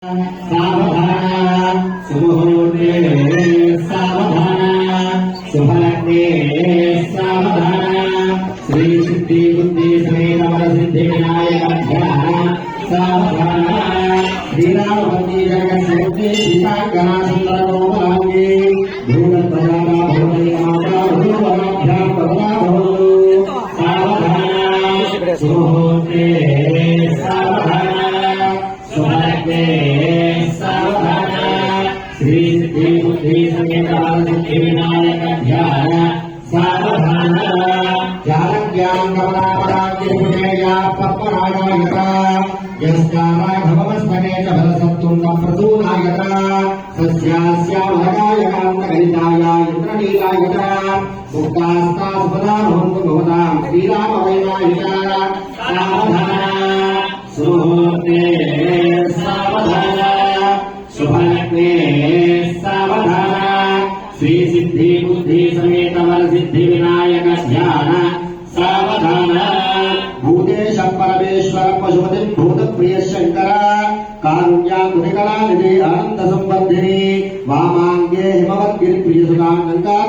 สาวธาสุโหเตสาวธาสุภลักเตสาวธาश्री सिद्धि बुद्धि समेत वर सिद्धि विनायक ध्यान सावधान लीलावती जगत शक्ति सीता गणा सुंदर गोपांगी भूत प्रजाता भूमि माता भूवनाभ्याम प्रभा भवतु सावधान सुहोते सावधान सुभलक्ते सावधान श्री सिद्धि बुद्धि समेत वर सिद्धि विनायक ध्यान सावधान ज्ञान कमलापराज्ञा पद्मरागायता यस्काराघवमस्तने च भलसत्तुं प्रसूनायता सस्यास्यामहगायकान्तगलिताया इन्द्रनीलायता मुक्तास्ता सुपदा भवन्तु भवतां श्रीरामवैनायिका सावधान सुहोते सावधान शुभलग्ने सावधान श्री सिद्धि बुद्धि समेत वर सिद्धि विनायक ध्यान सावधान भूतेश परमेश्वर पशुपति भूत प्रिय शंकर कारुण्या गुणकला निधि आनंद संवर्धिनी वामांगे हिमवत गिरि प्रिय सुधांगंगा